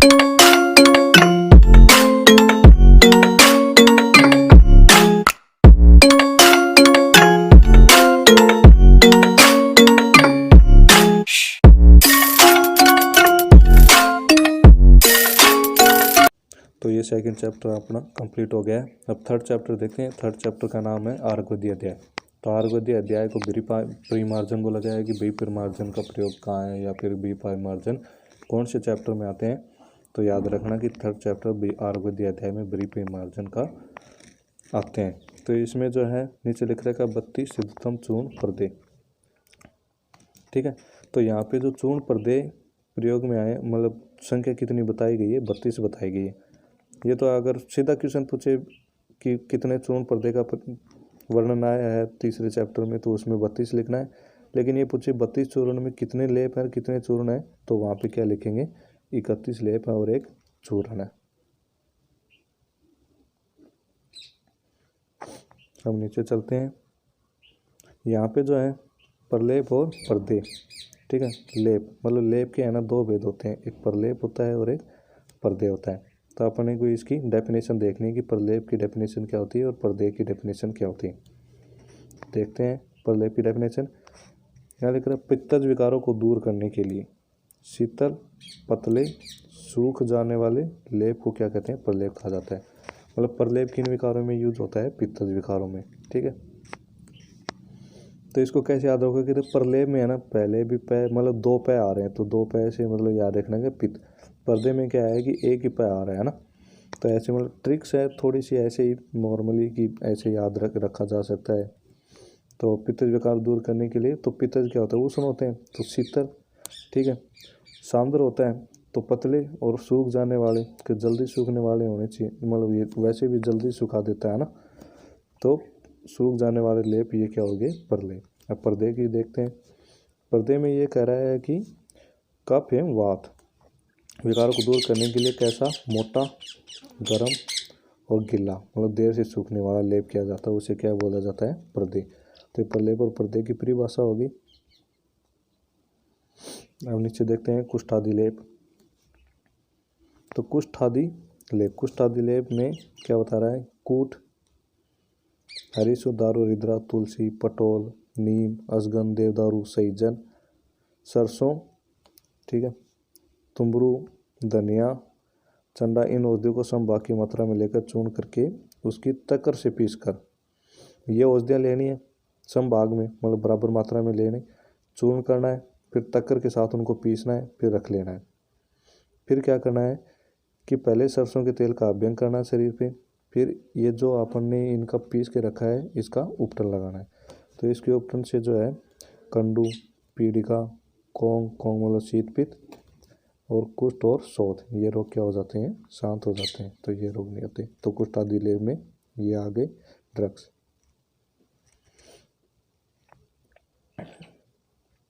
तो ये second chapter अपना कंप्लीट हो गया है। अब थर्ड चैप्टर देखते हैं। थर्ड चैप्टर का नाम है आर्गोद्य अध्याय। तो आर्गोद्य अध्याय को परिमार्जन बोला जाए कि परिमार्जन का प्रयोग कहाँ है या फिर परिमार्जन कौन से चैप्टर में आते हैं। तो याद रखना कि थर्ड चैप्टर आर्गोद्य अध्याय में परिमार्जन का आते हैं। तो इसमें जो है नीचे लिख रखा 32 सिद्धतम चूर्ण पर्दे। ठीक है, तो यहाँ पे जो चूर्ण पर्दे प्रयोग में आए मतलब संख्या कितनी बताई गई है, 32 बताई गई है। ये तो अगर सीधा क्वेश्चन पूछे कि कितने चूर्ण पर्दे का वर्णन आया है तीसरे चैप्टर में, तो उसमें 32 लिखना है। लेकिन ये पूछे 32 चूर्ण में कितने लेप है, कितने चूर्ण है, तो वहाँ पे क्या लिखेंगे, 31 लेप है और एक चूर्ण है। अब नीचे चलते हैं। यहाँ पे जो है प्रलेप और पर्दे। ठीक है, लेप मतलब लेप के है ना दो भेद होते हैं, एक प्रलेप होता है और एक पर्दे होता है। तो अपने को इसकी डेफिनेशन देखनी है कि प्रलेप की डेफिनेशन क्या होती है और पर्दे की डेफिनेशन क्या होती है। देखते हैं प्रलेप की डेफिनेशन। यहाँ लिख रहा है पित्तज विकारों को दूर करने के लिए शीतल पतले सूख जाने वाले लेप को क्या कहते हैं, प्रलेप कहा जाता है। मतलब प्रलेप किन विकारों में यूज होता है, पित्तज विकारों में। ठीक है, तो इसको कैसे याद रखोगे कि प्रलेप में है ना पहले भी पै मतलब दो पै आ रहे हैं, तो दो पै से मतलब याद रखना है पित्त। पर्दे में क्या है कि एक ही पै आ रहा है ना, तो ऐसे मतलब ट्रिक्स है थोड़ी सी ऐसे ही नॉर्मली कि ऐसे याद रखा जा सकता है। तो पित्तज विकार दूर करने के लिए, तो पित्तज क्या होता है, उष्ण होते हैं तो शीतल। ठीक है, सांद्र होता है तो पतले, और सूख जाने वाले कि जल्दी सूखने वाले होने चाहिए, मतलब ये वैसे भी जल्दी सुखा देता है ना, तो सूख जाने वाले लेप ये क्या हो गए, प्रलेप। अब पर्दे की देखते हैं। पर्दे में ये कह रहा है कि कफ एवं वात विकारों को दूर करने के लिए कैसा, मोटा, गर्म और गीला मतलब देर से सूखने वाला लेप किया जाता है, उसे क्या बोला जाता है, पर्दे। तो प्रलेप और पर्दे की परिभाषा होगी। अब नीचे देखते हैं कुष्ठादि लेप। तो कुष्ठादि लेप में क्या बता रहा है, कूट, हरीसु, दारू, रिद्रा, तुलसी, पटोल, नीम, अजगन, देवदारू, सैजन, सरसों, ठीक है, तुम्बरू, धनिया, चंडा, इन औषधियों को समभाग की मात्रा में लेकर चूर्ण करके उसकी तकर से पीसकर, ये औषधियाँ लेनी है समभाग में मतलब बराबर मात्रा में लेने, चूर्ण करना है, फिर तकर के साथ उनको पीसना है, फिर रख लेना है। फिर क्या करना है कि पहले सरसों के तेल का अभ्यंग करना है शरीर पे, फिर ये जो अपन ने इनका पीस के रखा है इसका उपटन लगाना है। तो इसके उपटन से जो है कंडू, पीड़िका, कोंग मतलब शीत पित्त और कुष्ठ और शोथ, ये रोग क्या हो जाते हैं, शांत हो जाते हैं, तो ये रोग नहीं होते। तो कुष्ठ आदि लेप में ये आ गए ड्रग्स।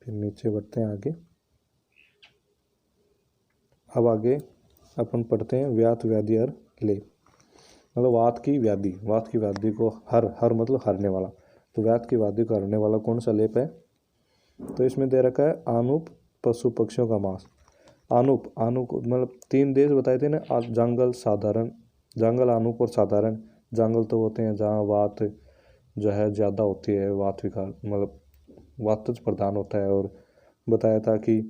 फिर नीचे बढ़ते हैं आगे। अब आगे अपन पढ़ते हैं व्यात व्याधि और लेप। मतलब वात की व्याधि को हर मतलब हरने वाला। तो व्यात की व्याधि को हरने वाला कौन सा लेप है, तो इसमें दे रखा है आनुप, पशु पक्षियों का मांस। आनुप मतलब 3 देश बताए थे ना, जंगल, साधारण, जंगल, आनुप और साधारण। जंगल तो होते हैं जहाँ वात जो है ज़्यादा होती है, वात विकार मतलब वातज प्रधान होता है, और बताया था कि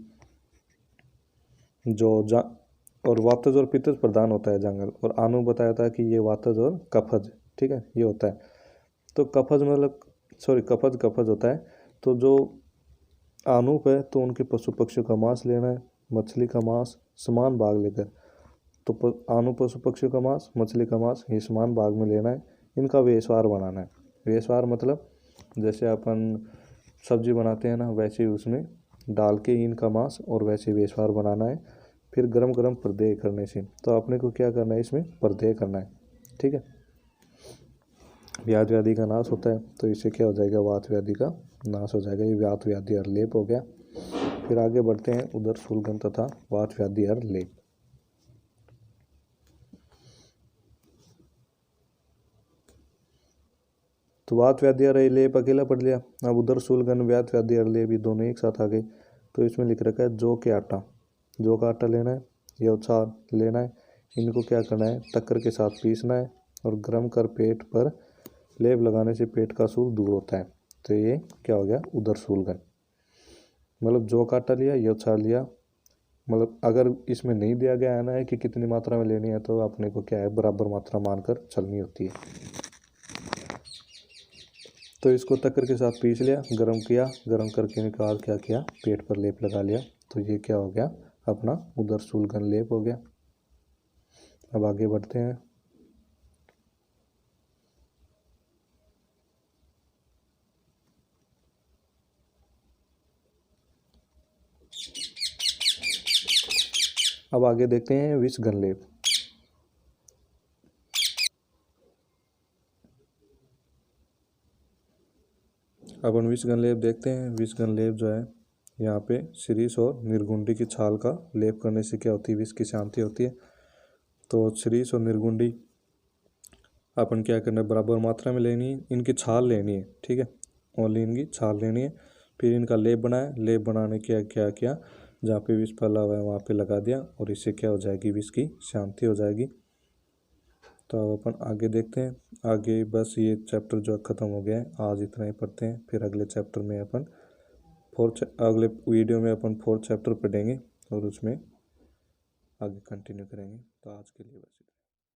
और वातज और पित्तज प्रधान होता है जंगल, और आनु बताया था कि ये वातज और कफज, ठीक है, ये होता है। तो कफज मतलब कफज होता है। तो जो आनुप है तो उनके पशु पक्षियों का मांस लेना है, मछली का मांस समान भाग लेकर। तो आनु पशु पक्षियों का मांस, मछली का मांस ये समान भाग में लेना है, इनका वेशवार बनाना है। वेशवार मतलब जैसे अपन सब्जी बनाते हैं ना, वैसे ही उसमें डाल के इनका मांस और वैसे वेशवार बनाना है। फिर गरम गरम प्रदेय करने से, तो अपने को क्या करना है, इसमें प्रदेय करना है। ठीक है, व्याध व्याधि का नाश होता है, तो इससे क्या हो जाएगा, वात व्याधि का नाश हो जाएगा। ये व्यात व्याधि और लेप हो गया। फिर आगे बढ़ते हैं उदर शूलगन तथा वात व्याधि और लेप। तो वात व्याधि और लेप अकेला पढ़ लिया। अब उदर शूलगन, व्यात व्याधि और लेप ये दोनों एक साथ आ गए। तो इसमें लिख रखा है जौ का आटा लेना है, या क्षार लेना है, इनको क्या करना है, टक्कर के साथ पीसना है और गर्म कर पेट पर लेप लगाने से पेट का सूल दूर होता है। तो ये क्या हो गया, उदर शूलगन। मतलब जो काटा लिया या क्षार लिया, मतलब अगर इसमें नहीं दिया गया है ना है कि कितनी मात्रा में लेनी है, तो अपने को क्या है, बराबर मात्रा मानकर चलनी होती है। तो इसको टक्कर के साथ पीस लिया, गर्म किया, गर्म करके निकाल क्या किया, पेट पर लेप लगा लिया। तो ये क्या हो गया, अपना उदर शूलगन लेप हो गया। अब आगे बढ़ते हैं। अब आगे देखते हैं विषगन लेप। अपन विषगन लेप देखते हैं। विषगन लेप जो है, यहाँ पे शिरीष और निर्गुंडी की छाल का लेप करने से क्या होती है, विष की शांति होती है। तो शिरीष और निर्गुंडी अपन क्या करना है, बराबर मात्रा में लेनी है, इनकी छाल लेनी है, ठीक है, ओनली इनकी छाल लेनी है। फिर इनका लेप बनाया, लेप बनाने के क्या किया, जहाँ पे विष फैला हुआ है वहाँ पे लगा दिया और इससे क्या हो जाएगी, विष की शांति हो जाएगी। तो अब अपन आगे देखते हैं। आगे बस ये चैप्टर जो ख़त्म हो गया है, आज इतना ही पढ़ते हैं। फिर अगले चैप्टर में अपन अगले वीडियो में अपन 4th चैप्टर पढ़ेंगे और उसमें आगे कंटिन्यू करेंगे। तो आज के लिए बस।